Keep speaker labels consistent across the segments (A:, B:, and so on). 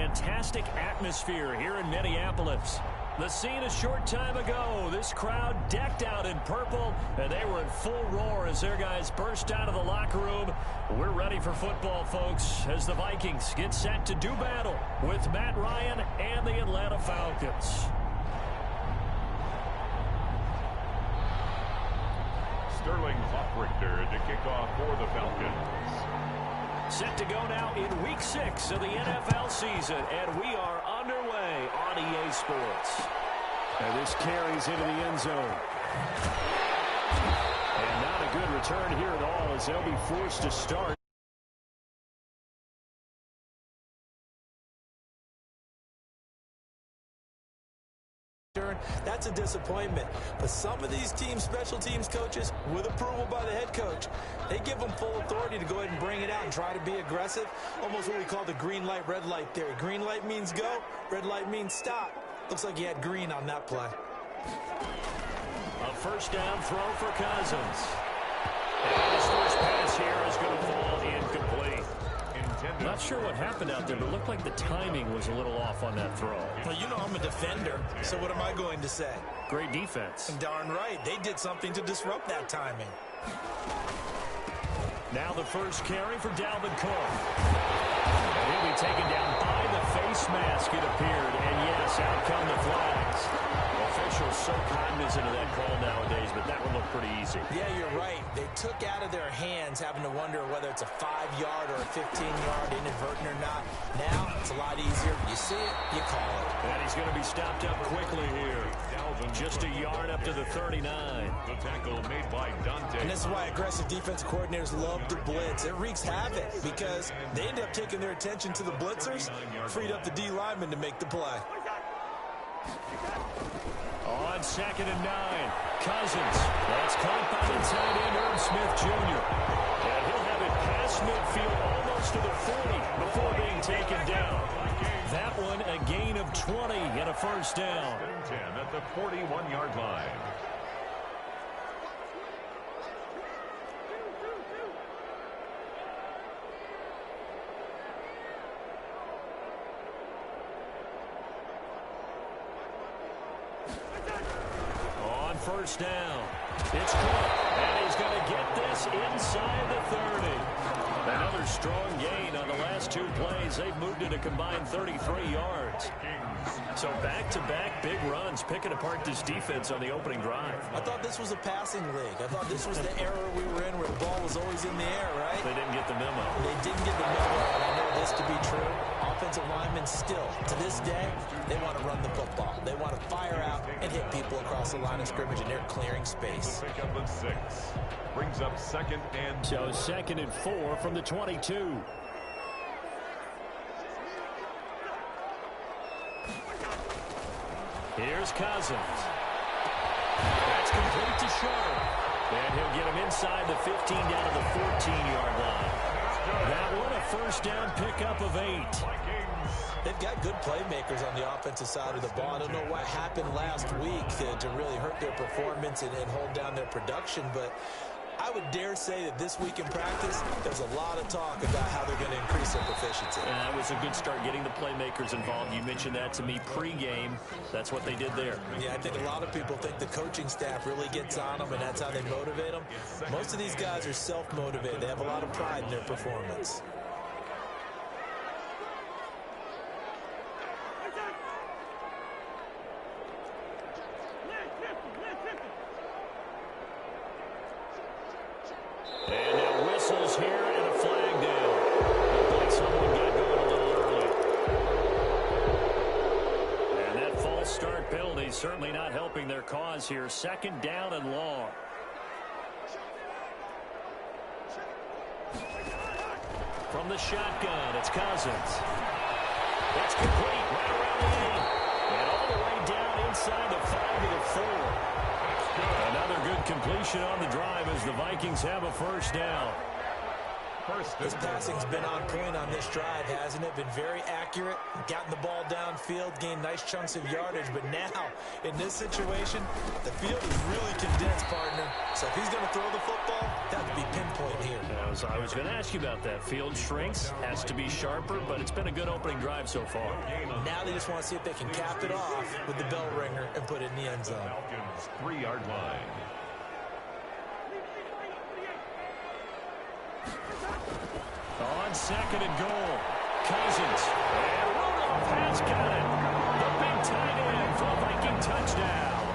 A: fantastic atmosphere here in Minneapolis. The scene a short time ago, this crowd decked out in purple, and they were in full roar as their guys burst out of the locker room. We're ready for football, folks, as the Vikings get set to do battle with Matt Ryan and the Atlanta Falcons.
B: Sterling Hoffrichter to kick off for the Falcons.
A: Set to go now in Week 6 of the NFL season, and we are underway on EA Sports. And this carries into the end zone. And not a good return here at all as they'll be forced to start.
C: That's a disappointment. But some of these teams, special teams coaches, with approval by the head coach, they give them full authority to go ahead and bring it out and try to be aggressive. Almost what we call the green light, red light theory. Green light means go, red light means stop. Looks like he had green on that play.
A: A first down throw for Cousins. And his first pass here is going to fall incomplete. Not sure what happened out there, but it looked like the timing was a little off on that throw.
C: Well, you know I'm a defender, so what am I going to say?
A: Great defense.
C: Darn right. They did something to disrupt that timing.
A: Now the first carry for Dalvin Cook. He'll be taken down by the face mask, it appeared. And yes, out come the flags. Officials so cognizant of that call nowadays, but that one looked pretty easy.
C: Yeah, you're right. They took out of their hands having to wonder whether it's a 5-yard or a 15-yard inadvertent or not. Now, it's a lot easier. You see it, you call it.
A: And he's going to be stopped up quickly here. Just a yard up to the 39.
B: The tackle made by Dante.
C: And this is why aggressive defense coordinators love to blitz. It wreaks havoc because they end up taking their attention to the blitzers, freed up the D lineman to make the play.
A: On 2nd and 9, Cousins. That's caught by the tight end, Irv Smith Jr. And he'll have it past midfield almost to the 40 before being taken down. That one a gain of 20 and a first down.
B: 10 at the 41-yard line.
A: On first down, it's Cook, and he's going to get this inside the 30. Another strong gain on the last 2 plays. They've moved it a combined 33 yards. So back-to-back big runs, picking apart this defense on the opening drive.
C: I thought this was a passing league. I thought this was the era we were in where the ball was always in the air, right?
A: They didn't get the memo.
C: They didn't get the memo, and I know this to be true. Offensive linemen still, to this day, they want to run the football. They want to fire out and hit people across the line of scrimmage, and they're clearing space.
B: Pick up of 6. Brings up 2nd and 2.
A: So 2nd and 4 from the 22. Here's Cousins. That's complete to Sharp. And he'll get him inside the 15 down to the 14-yard line. That one a first down pickup of 8.
C: They've got good playmakers on the offensive side of the ball. I don't know what happened last week to really hurt their performance and hold down their production, but I would dare say that this week in practice, there's a lot of talk about how they're going to increase their proficiency.
A: And that was a good start, getting the playmakers involved. You mentioned that to me pregame. That's what they did there.
C: Yeah, I think a lot of people think the coaching staff really gets on them, and that's how they motivate them. Most of these guys are self-motivated. They have a lot of pride in their performance.
A: And now whistles here and a flag down. Looked like someone got going a little early. And that false start penalty certainly not helping their cause here. 2nd down and long. From the shotgun, it's Cousins. That's complete right around the 8. And all the way down inside the 5 to the 4. Another good completion on the drive as the Vikings have a first down.
C: This passing's been on point on this drive, hasn't it? Been very accurate. accurate, gotten the ball downfield, gained nice chunks of yardage. But now, in this situation, the field is really condensed, partner. So if he's going to throw the football, that would be pinpoint here.
A: I was going to ask you about that. Field shrinks, has to be sharper, but it's been a good opening drive so far.
C: Now they just want to see if they can cap it off with the bell ringer and put it in the end zone.
B: Falcons 3-yard line.
A: On second and goal, Cousins. And Rudolph has got it. The big tight end for a Viking touchdown.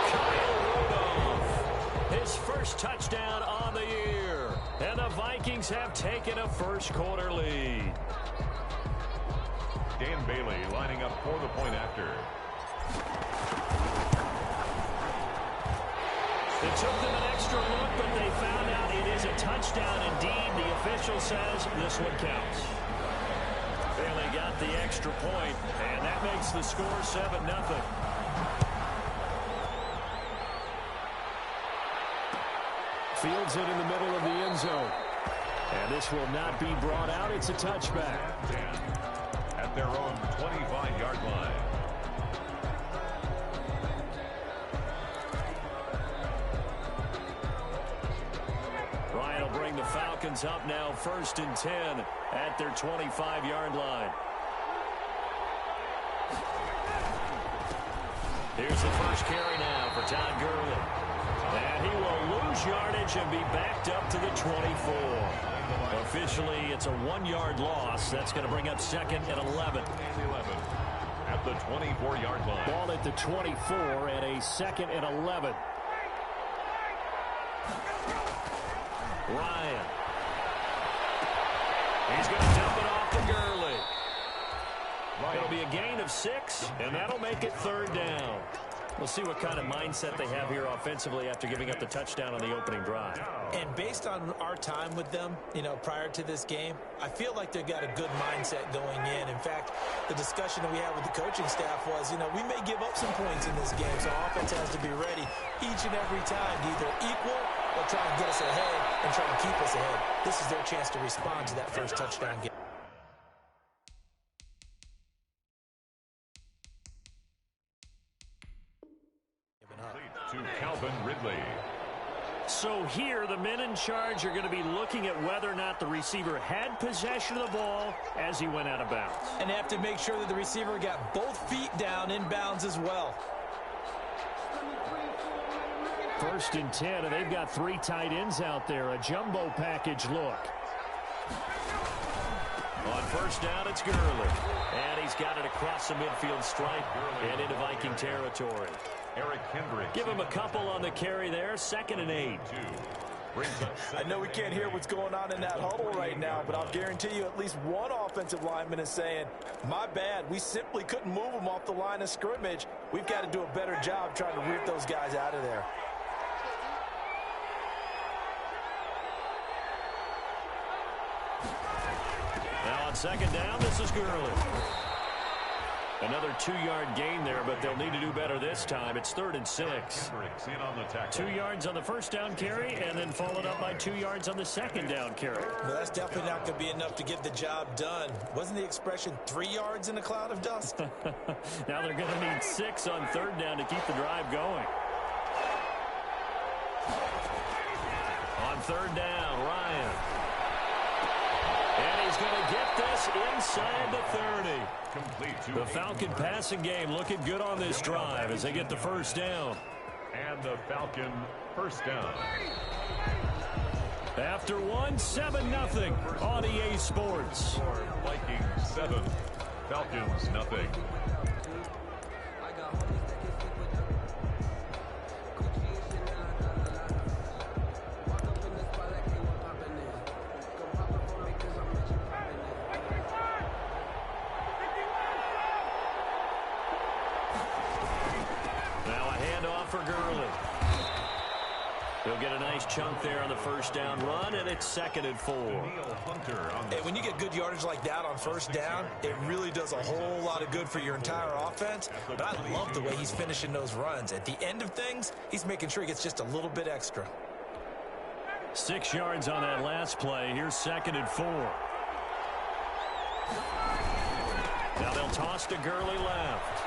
A: Kyle Rudolph, his first touchdown on the year. And the Vikings have taken a first-quarter lead.
B: Dan Bailey lining up for the point after.
A: It took them an extra look, but they found out it is a touchdown indeed. The official says this one counts. Bailey got the extra point, and that makes the score 7-0. Fields it in the middle of the end zone. And this will not be brought out. It's a touchback.
B: At their own 25-yard line.
A: Ryan will bring the Falcons up now 1st and 10 at their 25-yard line. Here's the first carry now for Todd Gurley. And he will lose yardage and be backed up to the 24. Officially, it's a 1-yard loss. That's going to bring up 2nd and 11.
B: At the 24-yard line.
A: Ball at the 24 and a 2nd and 11. Ryan. He's going to dump it off to Gurley. It'll be a gain of 6, and that'll make it 3rd down. We'll see what kind of mindset they have here offensively after giving up the touchdown on the opening drive.
C: And based on our time with them, prior to this game, I feel like they've got a good mindset going in. In fact, the discussion that we had with the coaching staff was, we may give up some points in this game, so offense has to be ready each and every time to either equal or try and get us ahead and try and keep us ahead. This is their chance to respond to that first touchdown game.
B: To Calvin Ridley.
A: So here, the men in charge are going to be looking at whether or not the receiver had possession of the ball as he went out of bounds.
C: And they have to make sure that the receiver got both feet down in bounds as well.
A: 1st and 10, and they've got 3 tight ends out there. A jumbo package look. On 1st down, it's Gurley. And he's got it across the midfield stripe and into Viking territory.
B: Eric Kendricks.
A: Give him a couple on the carry there. 2nd and 8.
C: I know we can't hear what's going on in that huddle right now, but I'll guarantee you at least one offensive lineman is saying, my bad, we simply couldn't move them off the line of scrimmage. We've got to do a better job trying to root those guys out of there.
A: Now on 2nd down, this is Gurley. Another 2-yard gain there, but they'll need to do better this time. It's 3rd and 6. 2 yards on the 1st down carry, and then followed up by 2 yards on the 2nd down carry.
C: Well, that's definitely not going to be enough to get the job done. Wasn't the expression 3 yards in a cloud of dust?
A: Now they're going to need 6 on 3rd down to keep the drive going. On 3rd down, Ryan. And he's going to get this inside the 30. The Falcon passing game looking good on this drive as they get the 1st down.
B: And the Falcon 1st down.
A: After 7-0 on EA Sports.
B: Vikings 7, Falcons nothing.
A: For Gurley. He'll get a nice chunk there on the 1st down run, and it's 2nd and 4.
C: Hey, when you get good yardage like that on 1st down, it really does a whole lot of good for your entire offense. But I love the way he's finishing those runs. At the end of things, he's making sure he gets just a little bit extra.
A: 6 yards on that last play. Here's 2nd and 4. Now they'll toss to Gurley left.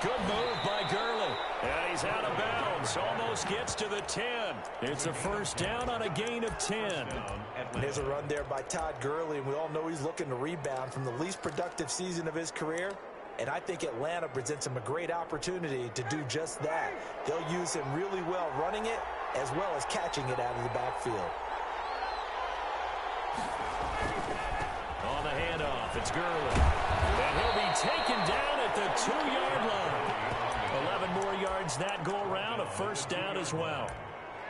A: Good move by Gurley. And he's out of bounds. Almost gets to the 10. It's a first down on a gain of 10.
C: And there's a run there by Todd Gurley, and we all know he's looking to rebound from the least productive season of his career. And I think Atlanta presents him a great opportunity to do just that. They'll use him really well running it as well as catching it out of the backfield.
A: On the handoff, it's Gurley. And he'll be taken down at the 2-yard line. 11 more yards that go around, a first down as well.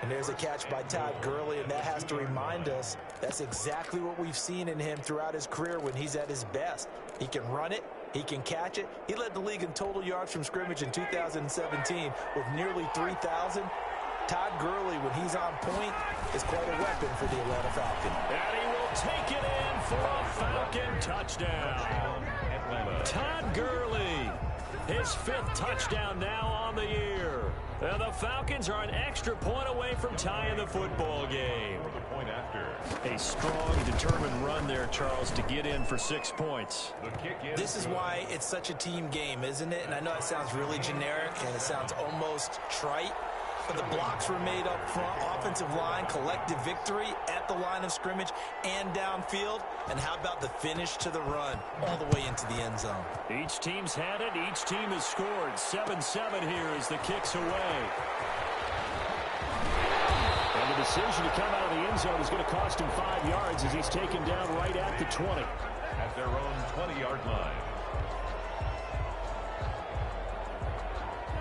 C: And there's a catch by Todd Gurley, and that has to remind us that's exactly what we've seen in him throughout his career when he's at his best. He can run it. He can catch it. He led the league in total yards from scrimmage in 2017 with nearly 3,000. Todd Gurley, when he's on point, is quite a weapon for the Atlanta Falcons.
A: And he will take it in for a Falcon touchdown. Todd Gurley, his 5th touchdown now on the year. And the Falcons are an extra point away from tying the football game. A strong, determined run there, Charles, to get in for 6 points.
C: This is why it's such a team game, isn't it? And I know it sounds really generic and it sounds almost trite. But the blocks were made up front, offensive line, collective victory at the line of scrimmage and downfield. And how about the finish to the run all the way into the end zone?
A: Each team's had it. Each team has scored. 7-7 here as the kick's away. And the decision to come out of the end zone is going to cost him 5 yards as he's taken down right at the 20.
B: At their own 20-yard line.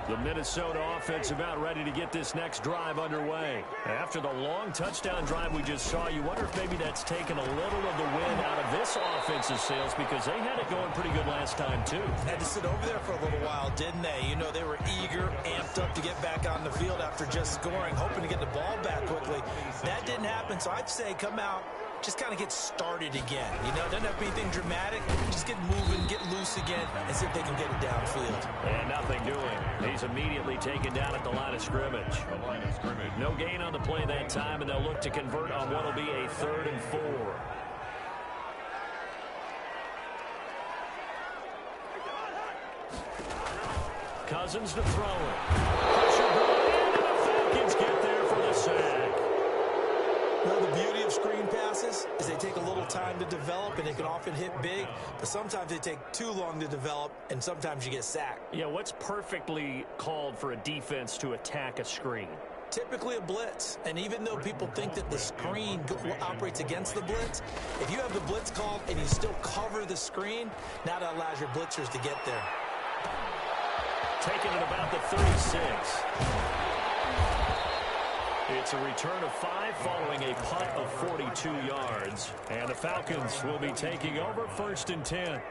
A: The Minnesota offense about ready to get this next drive underway. After the long touchdown drive we just saw, you wonder if maybe that's taken a little of the wind out of this offensive sails because they had it going pretty good last time too.
C: Had to sit over there for a little while, didn't they? You know, they were eager, amped up to get back on the field after just scoring, hoping to get the ball back quickly. That didn't happen, so I'd say come out, just kind of get started again. You know, doesn't have to be anything dramatic. Just get moving, get loose again, and see if they can get it downfield.
A: And nothing doing. He's immediately taken down at the line of scrimmage. No gain on the play that time, and they'll look to convert on what will be a 3rd and 4. Cousins to throw it. Pressure going in, and the Falcons get there for the sack.
C: Well, the beauty of screen passes is they take a little time to develop, and they can often hit big, but sometimes they take too long to develop, and sometimes you get sacked.
A: Yeah, what's perfectly called for a defense to attack a screen?
C: Typically a blitz, and even though people think that the screen operates against the blitz, if you have the blitz called and you still cover the screen, now that allows your blitzers to get there.
A: Taken at about the 36. It's a return of 5 following a punt of 42 yards. And the Falcons will be taking over 1st and 10.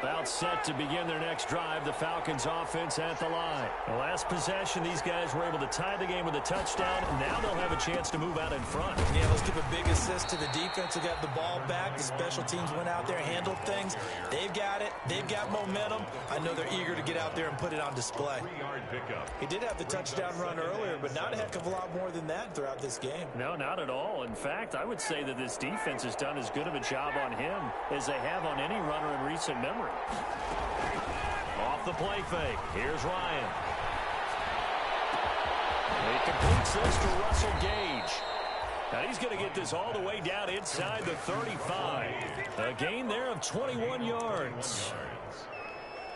A: About set to begin their next drive, the Falcons offense at the line. The last possession, these guys were able to tie the game with a touchdown. Now they'll have a chance to move out in front.
C: Yeah, let's give a big assist to the defense who got the ball back. The special teams went out there, handled things. They've got it. They've got momentum. I know they're eager to get out there and put it on display.
B: 3-yard pickup.
C: He did have the touchdown run earlier, but not a heck of a lot more than that throughout this game.
A: No, not at all. In fact, I would say that this defense has done as good of a job on him as they have on any runner in recent memory. Off the play fake. Here's Ryan. He completes this to Russell Gage. Now he's going to get this all the way down inside the 35. A gain there of 21 yards.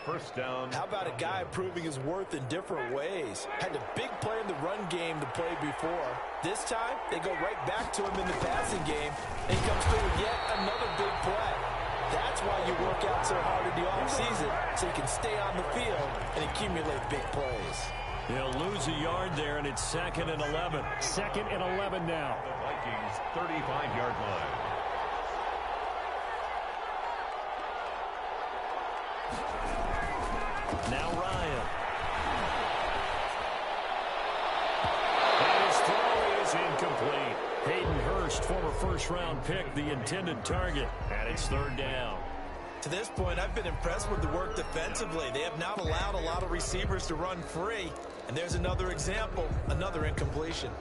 B: First down.
C: How about a guy proving his worth in different ways? Had a big play in the run game to play before. This time, they go right back to him in the passing game, and he comes through with yet another big play. That's why you work out so hard in the offseason, so you can stay on the field and accumulate big plays.
A: He'll lose a yard there, and it's 2nd and 11. 2nd and 11 now.
B: The Vikings 35-yard line.
A: Now Ryan. And his throw is incomplete. Hayden Hurst, former first-round pick, the intended target, and it's 3rd down.
C: To this point, I've been impressed with the work defensively. They have not allowed a lot of receivers to run free, And there's another example, another incompletion.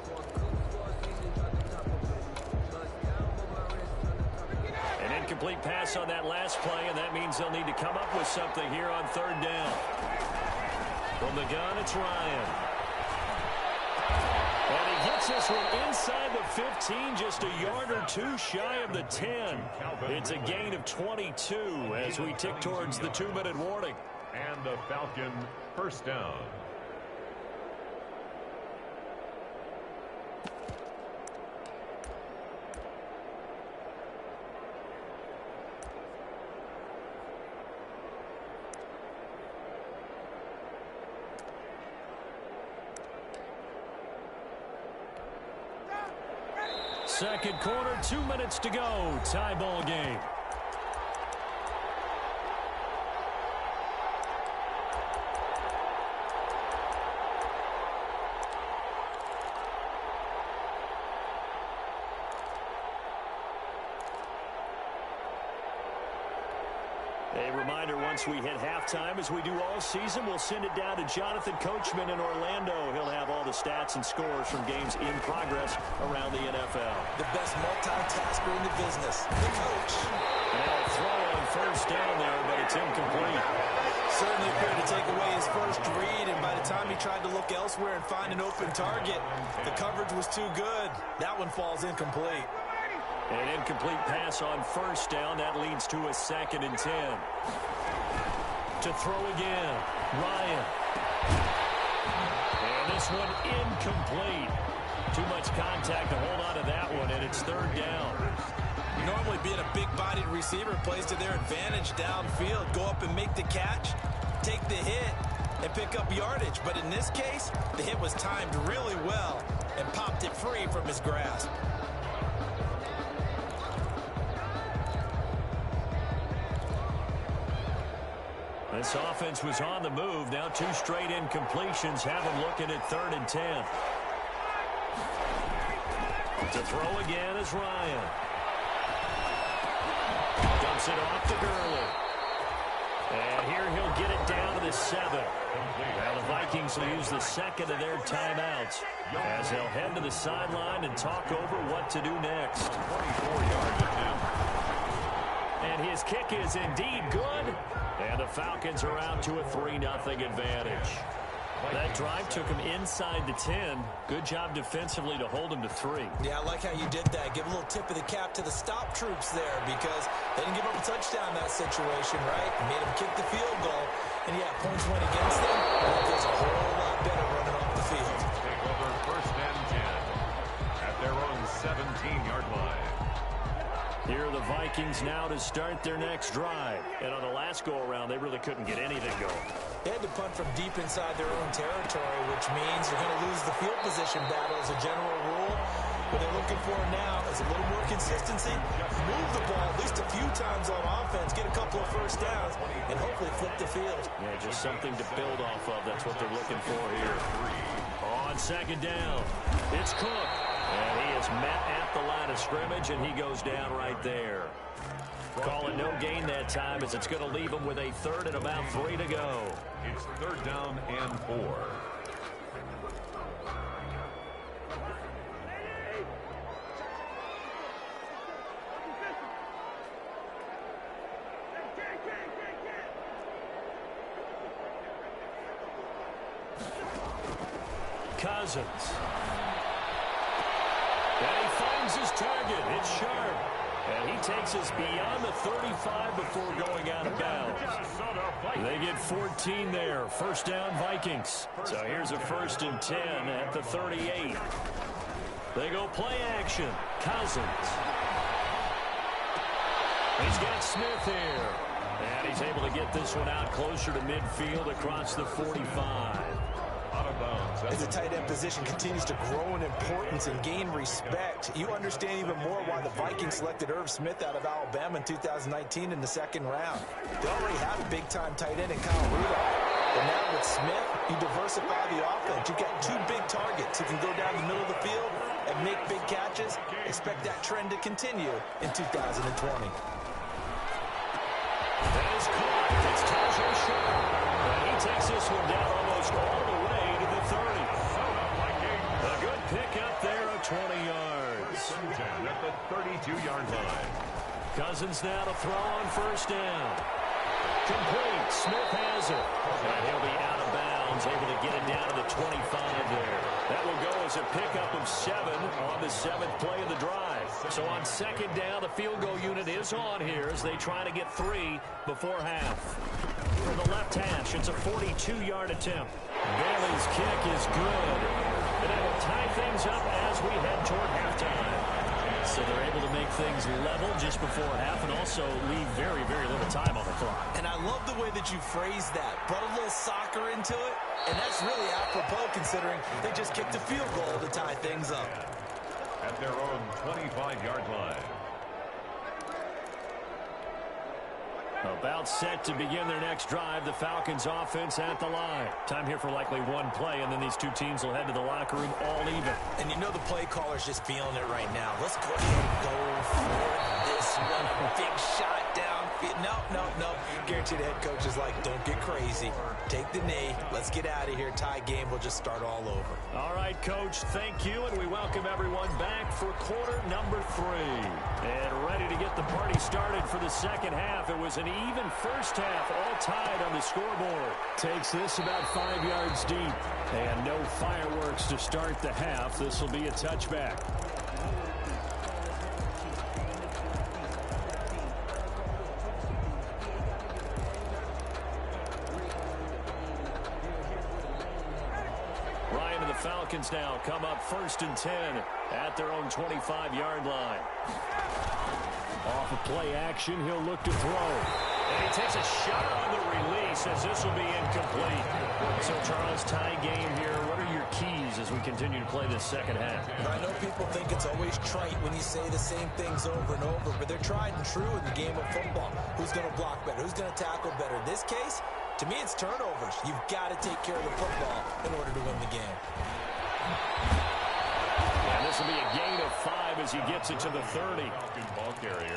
A: An incomplete pass on that last play, and that means they'll need to come up with something here on third down. From the gun, it's Ryan. And he gets this one inside the 15, just a yard or two shy of the 10. It's a gain of 22 as we tick towards the 2-minute warning.
B: And the Falcon first down.
A: Second quarter, 2 minutes to go. Tie ball game. A reminder, once we hit halftime, as we do all season, we'll send it down to Jonathan Coachman in Orlando. He'll have all the stats and scores from games in progress around the NFL.
C: The best multitasker in the business, the coach.
A: Now a throw on first down there, but it's incomplete.
C: Certainly appeared to take away his first read, and by the time he tried to look elsewhere and find an open target, the coverage was too good. That one falls incomplete.
A: An incomplete pass on first down. That leads to a 2nd and 10. To throw again, Ryan. And this one incomplete. Too much contact to hold on to that one, and it's third down.
C: Normally being a big-bodied receiver plays to their advantage downfield. Go up and make the catch, take the hit, and pick up yardage. But in this case, the hit was timed really well and popped it free from his grasp.
A: This offense was on the move. Now 2 straight incompletions have them looking at 3rd and 10. To throw again is Ryan. Dumps it off to Gurley. And here he'll get it down to the 7. Now the Vikings will use the 2nd of their timeouts as they'll head to the sideline and talk over what to do next.
B: 24 yards attempt.
A: And his kick is indeed good. And the Falcons are out to a 3-0 advantage. That drive took him inside the 10. Good job defensively to hold him to 3.
C: Yeah, I like how you did that. Give a little tip of the cap to the stop troops there because they didn't give up a touchdown in that situation, right? Made them kick the field goal. And, yeah, points went against them. That feels a whole lot better running off the field.
B: Take over first and 10 at their own 17-yard line.
A: Here are the Vikings now to start their next drive. And on the last go-around, they really couldn't get anything going.
C: They had to punt from deep inside their own territory, which means you're going to lose the field position battle as a general rule. What they're looking for now is a little more consistency. Move the ball at least a few times on offense, get a couple of first downs, and hopefully flip the field.
A: Yeah, just something to build off of. That's what they're looking for here. On second down, it's Cook. And he is met at the line of scrimmage, and he goes down right there. Call it no gain that time as it's going to leave him with a 3rd and about 3 to go.
B: It's 3rd down and 4.
A: Cousins. And he finds his target. It's Sharp. And he takes us beyond the 35 before going out of bounds. They get 14 there. First down, Vikings. So here's a 1st and 10 at the 38. They go play action. Cousins. He's got Smith here. And he's able to get this one out closer to midfield across the 45.
B: Out of bounds.
C: As the tight end position continues to grow in importance and gain respect, you understand even more why the Vikings selected Irv Smith out of Alabama in 2019 in the 2nd round. They already have a big-time tight end in Kyle Rudolph. But now with Smith, you diversify the offense. You've got 2 big targets who can go down the middle of the field and make big catches. Expect that trend to continue in 2020.
A: That is caught. It's Tajay Sharp. And he takes this one down almost all the way to the 30.
B: down at the 32-yard line.
A: Cousins now to throw on first down. Complete. Smith has it. And he'll be out of bounds, able to get it down to the 25 there. That will go as a pickup of 7 on the 7th play of the drive. So on second down, the field goal unit is on here as they try to get 3 before half. From the left hash, it's a 42-yard attempt. Bailey's kick is good. And it will tie things up as we head toward halftime. So they're able to make things level just before half and also leave very, very little time on the clock.
C: And I love the way that you phrase that. Put a little soccer into it, and that's really apropos considering they just kicked a field goal to tie things up.
B: At their own 25-yard line.
A: About set to begin their next drive. The Falcons offense at the line. Time here for likely one play, and then these two teams will head to the locker room all even.
C: And you know the play caller's just feeling it right now. Let's go ahead and go for this one. A big shot down. No. Guarantee the head coach is like, don't get crazy. Take the knee. Let's get out of here. Tie game will just start all over.
A: All right, Coach, thank you, and we welcome everyone back for quarter number 3. And ready to get the party started for the second half. It was an even first half, all tied on the scoreboard. Takes this about 5 yards deep. And no fireworks to start the half. This will be a touchback. Falcons now come up 1st and 10 at their own 25-yard line. Off of play action, he'll look to throw. And he takes a shot on the release as this will be incomplete. So, Charles, tie game here. What are your keys as we continue to play this second half?
C: I know people think it's always trite when you say the same things over and over, but they're tried and true in the game of football. Who's going to block better? Who's going to tackle better? In this case, to me, it's turnovers. You've got to take care of the football in order to win the game.
A: And this will be a gain of 5 as he gets it to the 30.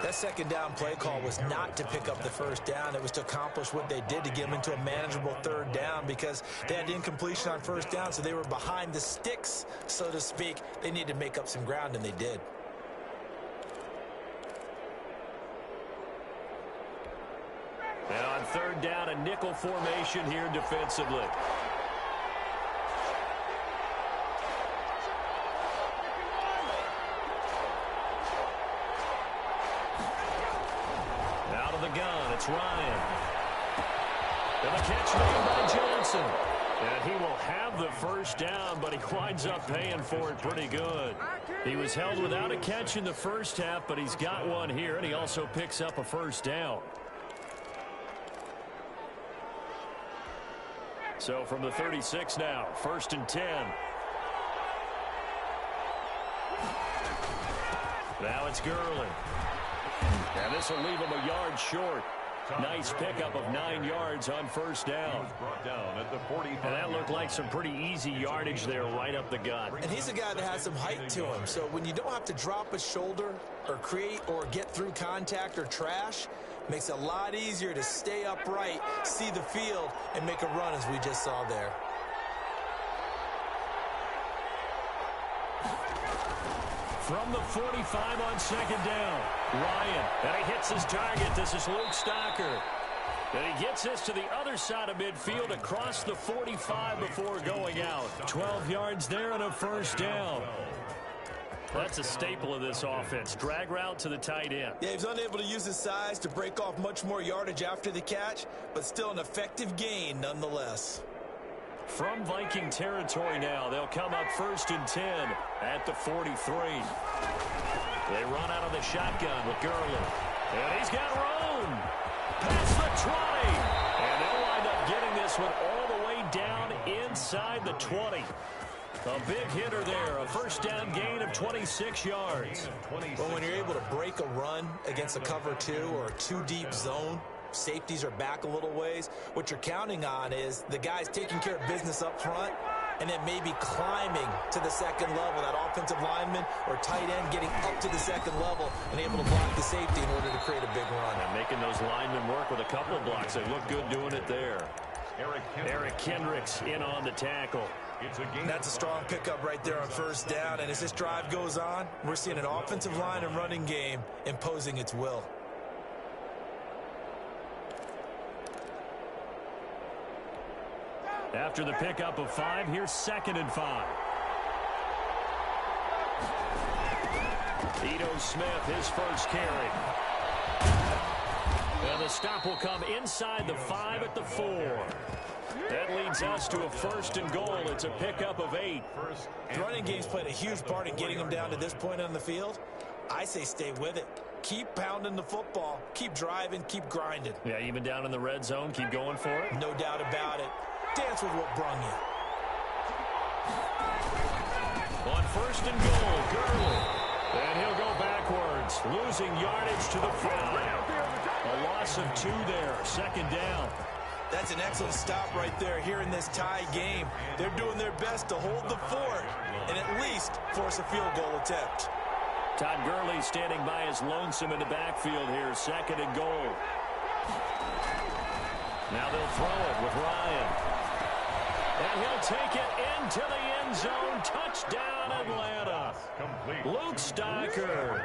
C: That second down play call was not to pick up the first down. It was to accomplish what they did to get them into a manageable 3rd down because they had incompletion on first down, so they were behind the sticks, so to speak. They needed to make up some ground, and they did.
A: And on 3rd down, a nickel formation here defensively. Out of the gun, it's Ryan. And the catch made by Johnson. And he will have the first down, but he winds up paying for it pretty good. He was held without a catch in the first half, but he's got one here, and he also picks up a first down. So from the 36 now, 1st and 10. Now it's Gurley. And this will leave him a yard short. Nice pickup of 9 yards on first down. And that looked like some pretty easy yardage there right up the gut.
C: And he's a guy that has some height to him. So when you don't have to drop a shoulder or create or get through contact or trash, makes it a lot easier to stay upright, see the field, and make a run as we just saw there.
A: From the 45 on second down, Ryan, and he hits his target. This is Luke Stocker. And he gets this to the other side of midfield across the 45 before going out. 12 yards there and a first down. That's a staple of this offense. Drag route to the tight end.
C: Yeah, he was unable to use his size to break off much more yardage after the catch, but still an effective gain nonetheless.
A: From Viking territory now, they'll come up 1st and 10 at the 43. They run out of the shotgun with Gurley. And he's got room. Past the 20. And they'll wind up getting this one all the way down inside the 20. A big hitter there, a first down gain of 26 yards.
C: Well, when you're able to break a run against a cover 2 or a 2-deep zone, safeties are back a little ways. What you're counting on is the guys taking care of business up front and then maybe climbing to the second level. That offensive lineman or tight end getting up to the second level and able to block the safety in order to create a big run.
A: And making those linemen work with a couple of blocks. They look good doing it there. Eric Kendricks in on the tackle.
C: That's a strong pickup right there on first down. And as this drive goes on, we're seeing an offensive line and running game imposing its will.
A: After the pickup of 5, here's 2nd and 5. Ito Smith, his first carry. And the stop will come inside the 5 at the 4. That leads us to a 1st and goal. It's a pickup of 8.
C: The running game's played a huge part in getting them down to this point on the field. I say stay with it. Keep pounding the football. Keep driving. Keep grinding.
A: Yeah, even down in the red zone, keep going for it.
C: No doubt about it. Dance with what brung you.
A: On 1st and goal, Gurley. And he'll go backwards, losing yardage to the 5. A loss of 2 there, 2nd down.
C: That's an excellent stop right there here in this tie game. They're doing their best to hold the fort and at least force a field goal attempt.
A: Todd Gurley standing by his lonesome in the backfield here, 2nd and goal. Now they'll throw it with Ryan. And he'll take it into the end zone. Touchdown, Atlanta. Luke Stocker,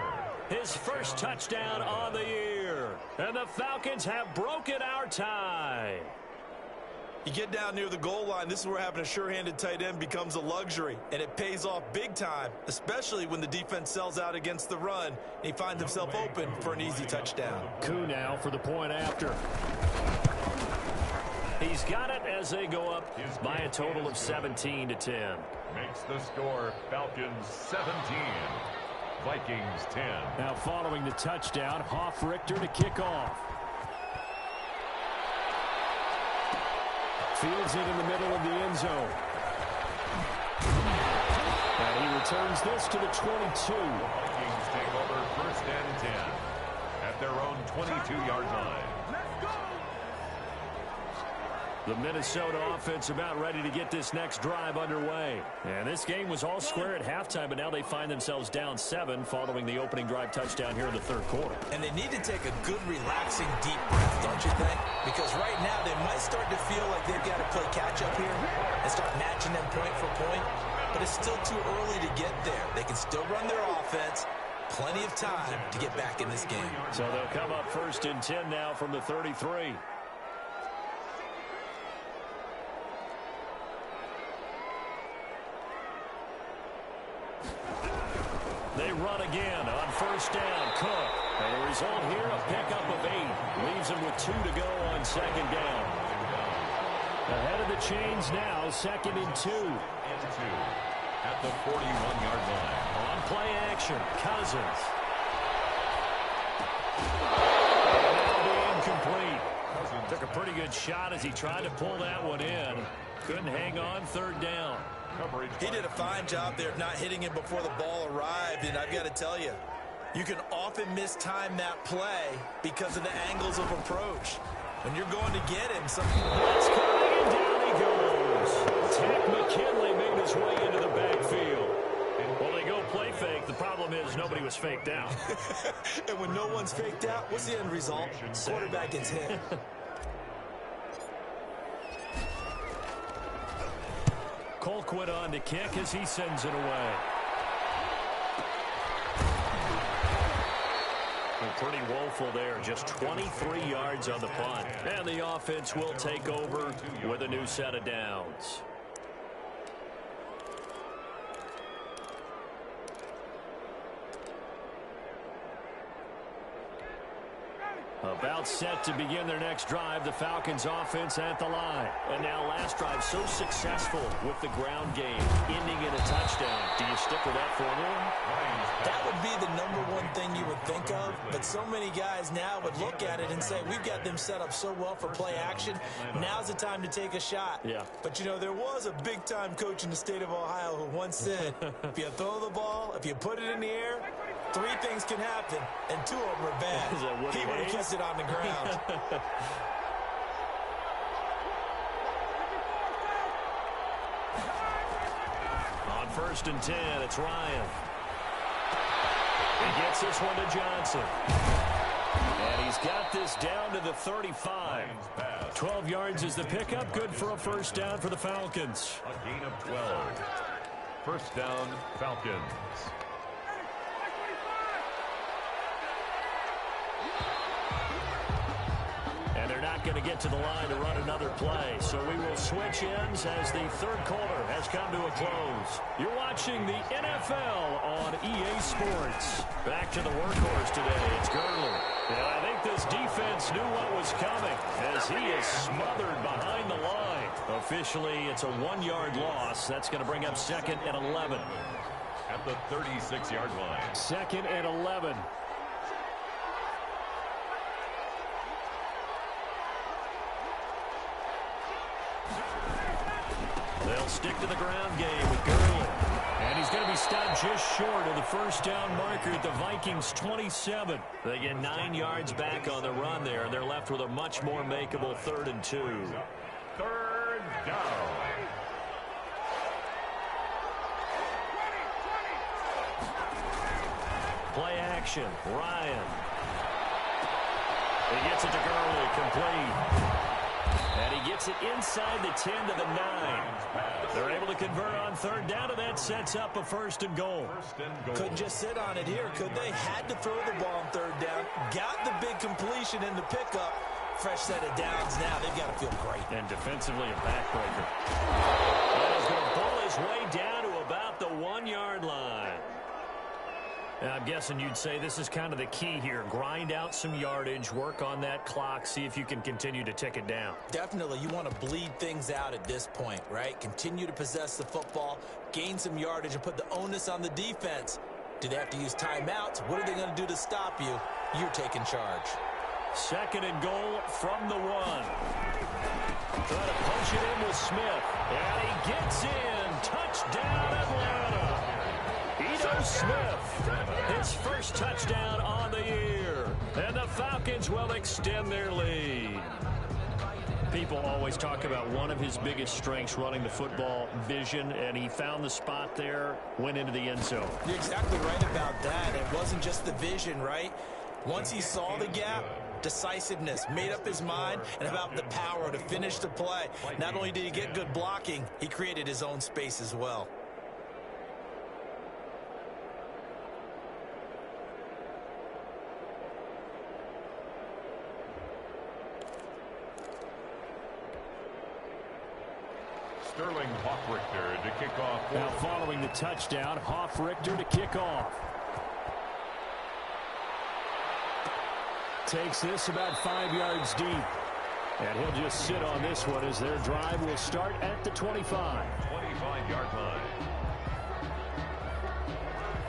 A: his first touchdown on the year. And the Falcons have broken our tie.
C: You get down near the goal line, this is where having a sure-handed tight end becomes a luxury. And it pays off big time, especially when the defense sells out against the run. And he finds himself open for an easy touchdown.
A: Koo now for the point after. He's got it as they go up by a total of 17-10.
B: Makes the score Falcons 17, Vikings 10.
A: Now following the touchdown, Richter to kick off. Fields it in the middle of the end zone. And he returns this to the 22.
B: Vikings take over 1st and 10 at their own 22-yard line.
A: The Minnesota offense about ready to get this next drive underway. And this game was all square at halftime, but now they find themselves down 7 following the opening drive touchdown here in the 3rd quarter.
C: And they need to take a good, relaxing, deep breath, don't you think? Because right now they might start to feel like they've got to play catch-up here and start matching them point for point. But it's still too early to get there. They can still run their offense. Plenty of time to get back in this game.
A: So they'll come up 1st and 10 now from the 33. They run again on 1st down. Cook. And the result here, a pickup of 8. Leaves him with 2 to go on 2nd down. Ahead of the chains now, 2nd and 2.
B: At the 41-yard line.
A: On play action, Cousins. And incomplete. Took a pretty good shot as he tried to pull that one in. Couldn't hang on 3rd down.
C: He did a fine job there of not hitting him before the ball arrived, and I've got to tell you, you can often mistime that play because of the angles of approach. When you're going to get him,
A: that's coming, and down he goes. Ted McKinley made his way into the backfield. Well, they go play fake. The problem is nobody was faked out.
C: And when no one's faked out, what's the end result? Quarterback gets hit.
A: Colquitt on to kick as he sends it away. Well, pretty woeful there. Just 23 yards on the punt. And the offense will take over with a new set of downs. About set to begin their next drive, the Falcons offense at the line. And now last drive so successful with the ground game, ending in a touchdown. Do you stick with that formula?
C: That would be the #1 thing you would think of, but so many guys now would look at it and say, we've got them set up so well for play action, now's the time to take a shot.
A: Yeah.
C: But, you know, there was a big-time coach in the state of Ohio who once said, if you throw the ball, if you put it in the air, 3 things can happen, and 2 of them are bad. He would have kept it on the ground.
A: On 1st and 10, it's Ryan. He gets this one to Johnson. And he's got this down to the 35. 12 yards is the pickup. Good for a first down for the Falcons.
B: A gain of 12. First down, Falcons.
A: And they're not going to get to the line to run another play. So we will switch ends as the third quarter has come to a close. You're watching the NFL on EA Sports. Back to the workhorse today. It's Gurley. And I think this defense knew what was coming as he is smothered behind the line. Officially, it's a 1-yard loss. That's going to bring up 2nd and 11.
B: At the 36-yard line.
A: 2nd and 11. They'll stick to the ground game with Gurley. And he's going to be stopped just short of the first down marker at the Vikings 27. They get 9 yards back on the run there, and they're left with a much more makeable 3rd and 2.
B: 3rd down.
A: Play action. Ryan. He gets it to Gurley. Complete. And he gets it inside the 10 to the 9. They're able to convert on 3rd down, and that sets up a 1st and goal.
C: Couldn't just sit on it here, could they? Had to throw the ball on 3rd down. Got the big completion in the pickup. Fresh set of downs now. They've got to feel great.
A: And defensively, a backbreaker. And he's going to pull his way down to about the 1-yard line. And I'm guessing you'd say this is kind of the key here. Grind out some yardage, work on that clock, see if you can continue to tick it down.
C: Definitely, you want to bleed things out at this point, right? Continue to possess the football, gain some yardage, and put the onus on the defense. Do they have to use timeouts? What are they going to do to stop you? You're taking charge.
A: 2nd and goal from the 1. Trying to punch it in with Smith. And he gets in. Touchdown, Atlanta. Ito Smith, his first touchdown on the year. And the Falcons will extend their lead. People always talk about one of his biggest strengths, running the football, vision, and he found the spot there, went into the end zone.
C: You're exactly right about that. It wasn't just the vision, right? Once he saw the gap, decisiveness, made up his mind, and about the power to finish the play. Not only did he get good blocking, he created his own space as well.
B: Sterling Hoffrichter to kick off.
A: Now following the touchdown, Hoffrichter to kick off. Takes this about 5 yards deep. And he'll just sit on this one as their drive will start at the 25.
B: 25-yard line.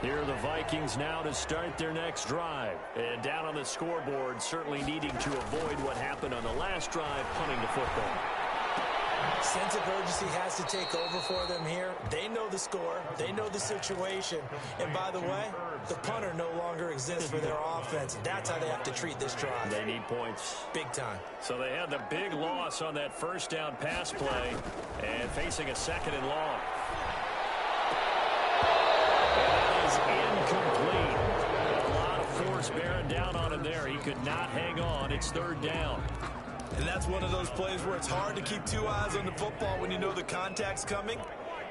A: Here are the Vikings now to start their next drive. And down on the scoreboard, certainly needing to avoid what happened on the last drive, punting the football.
C: Sense of urgency has to take over for them here. They know the score. They know the situation. And by the way, the punter no longer exists for their offense. That's how they have to treat this drive.
A: They need points.
C: Big time.
A: So they had the big loss on that first down pass play and facing a 2nd and long. That is incomplete. A lot of force bearing down on him there. He could not hang on. It's 3rd down.
C: And that's one of those plays where it's hard to keep 2 eyes on the football when you know the contact's coming,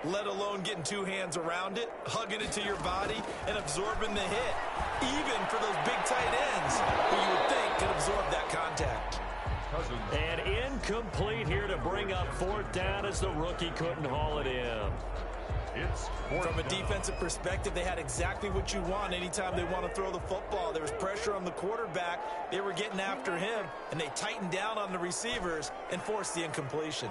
C: let alone getting 2 hands around it, hugging it to your body, and absorbing the hit, even for those big tight ends who you would think could absorb that contact.
A: And incomplete here to bring up 4th down as the rookie couldn't haul it in.
C: From a defensive perspective, they had exactly what you want anytime they want to throw the football. There was pressure on the quarterback. They were getting after him, and they tightened down on the receivers and forced the incompletion.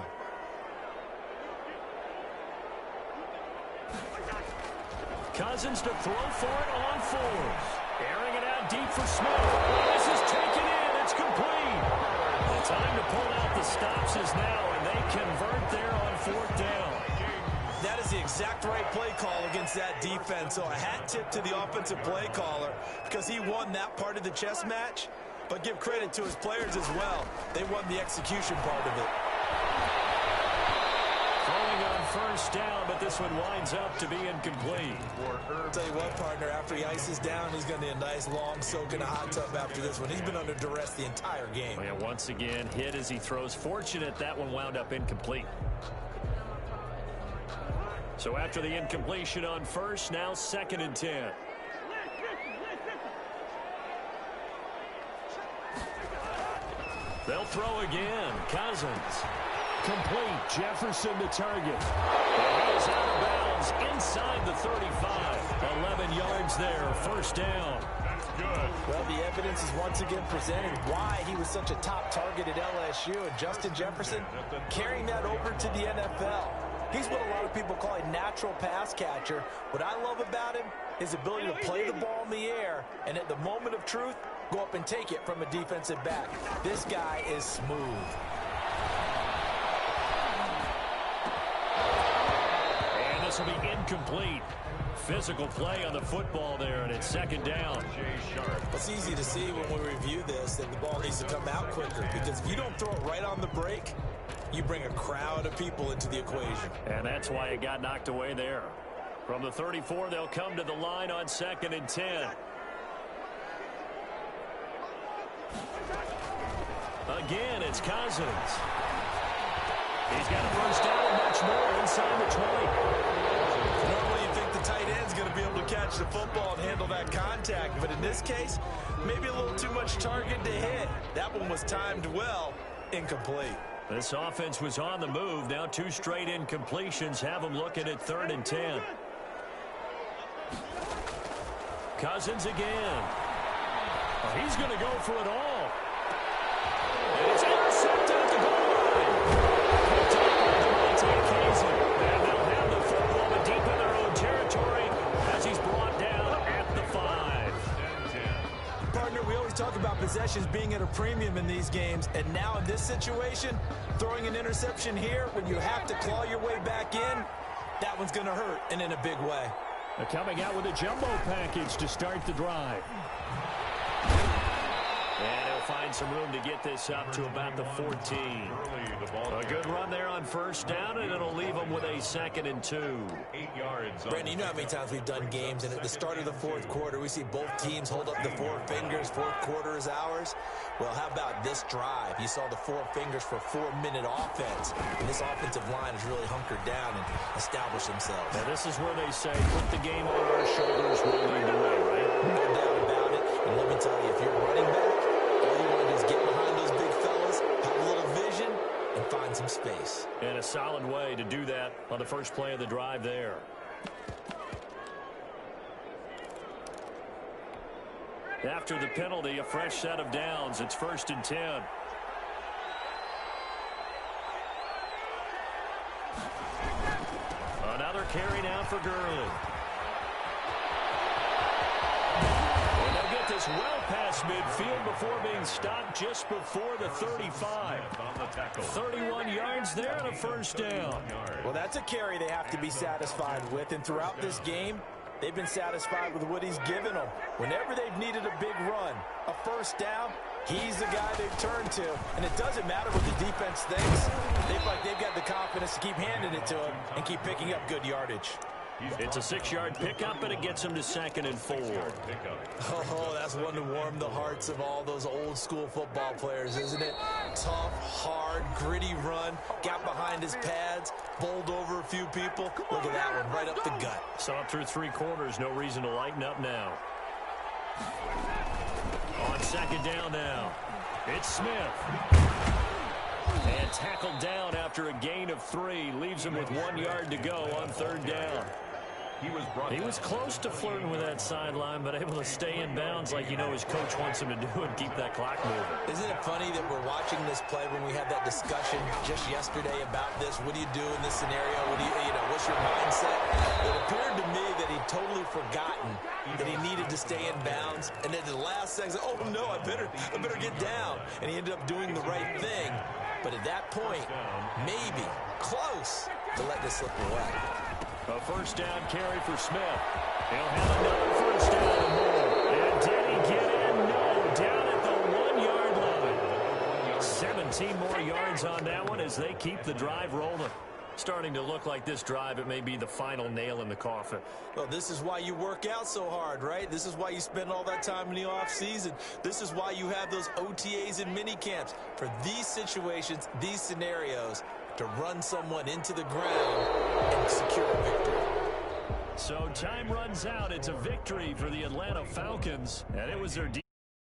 A: Cousins to throw for it on 4th. Airing it out deep for Smith. This is taken in. It's complete. The time to pull out the stops is now, and they convert there on 4th down.
C: That is the exact right play call against that defense. So a hat tip to the offensive play caller because he won that part of the chess match. But give credit to his players as well. They won the execution part of it.
A: Throwing on first down, but this one winds up to be incomplete.
C: I'll tell you what, partner, after he ices down, he's going to need a nice long soak in a hot tub after this one. He's been under duress the entire game.
A: Well, yeah, once again, hit as he throws. Fortunate that one wound up incomplete. So after the incompletion on first, now 2nd and 10. They'll throw again. Cousins. Complete. Jefferson the target. And he's out of bounds inside the 35. 11 yards there. First down.
B: That's good.
C: Well, the evidence is once again presented why he was such a top target at LSU. And Justin Jefferson carrying that over to the NFL. He's what a lot of people call a natural pass catcher. What I love about him is his ability to play the ball in the air, and at the moment of truth, go up and take it from a defensive back. This guy is smooth.
A: And this will be incomplete. Physical play on the football there, and it's 2nd down.
C: It's easy to see when we review this that the ball needs to come out quicker, because if you don't throw it right on the break, you bring a crowd of people into the equation.
A: And that's why it got knocked away there. From the 34, they'll come to the line on 2nd and 10. Again, it's Cousins. He's got a first down and much more inside the 20.
C: Normally you think the tight end's going to be able to catch the football and handle that contact, but in this case, maybe a little too much target to hit. That one was timed well, incomplete.
A: This offense was on the move. Now 2 straight incompletions have them looking at 3rd and 10. Cousins again. Oh, he's going to go for it all. And it's intercepted at the goal line. Picked up by and they'll have the football but deep in their own territory as he's brought down at the 5.
C: Partner, we always talk about possessions being at a premium in these games, and now in this situation, throwing an interception here when you have to claw your way back in, that one's going to hurt, and in a big way.
A: They're coming out with a jumbo package to start the drive. And he'll find some room to get this up to about the 14. A good run there on first down, and it'll leave them with a 2nd and 2.
B: 8 yards.
C: Brandon, you know how many times we've done games, and at the start of the 4th quarter, we see both teams hold up the 4 fingers, 4th quarter is ours. Well, how about this drive? You saw the 4 fingers for 4-minute offense, and this offensive line has really hunkered down and established themselves.
A: Now, this is where they say, put the game on our shoulders, we'll lead the way, right?
C: No doubt about it, and let me tell you, if you're running back, all you want to do is get behind those big fellas, have a little vision, and find some space.
A: And a solid way to do that on the first play of the drive there. After the penalty, a fresh set of downs. It's 1st and 10. Another carry now for Gurley. And they'll get this well past midfield before being stopped just before the 35. 31 yards there and a first down.
C: Well, that's a carry they have to be satisfied with, and throughout this game, they've been satisfied with what he's given them. Whenever they've needed a big run, a first down, he's the guy they've turned to. And it doesn't matter what the defense thinks. They've got the confidence to keep handing it to him and keep picking up good yardage.
A: It's a 6-yard pickup, and it gets him to 2nd and 4.
C: Oh, that's one to warm the hearts of all those old-school football players, isn't it? Tough, hard, gritty run, got behind his pads, bowled over a few people. Look at that one, right up the gut.
A: Saw it through 3 quarters, no reason to lighten up now. On 2nd down now, it's Smith. And tackled down after a gain of 3, leaves him with 1 yard to go on 3rd down. He was close to flirting with that sideline, but able to stay in bounds like you know his coach wants him to do and keep that clock moving.
C: Isn't it funny that we're watching this play when we had that discussion just yesterday about this? What do you do in this scenario? What's your mindset? It appeared to me that he'd totally forgotten that he needed to stay in bounds, and at the last second, oh no, I better get down. And he ended up doing the right thing. But at that point, maybe close to let this slip away.
A: A first down carry for Smith. He'll have another first down and more. And did he get in? No. Down at the 1-yard line. 17 more yards on that one as they keep the drive rolling. starting to look like this drive, it may be the final nail in the coffin.
C: Well, this is why you work out so hard, right? This is why you spend all that time in the offseason. This is why you have those OTAs and mini camps. For these situations, these scenarios, to run someone into the ground and secure a victory.
A: So time runs out. It's a victory for the Atlanta Falcons, and it was their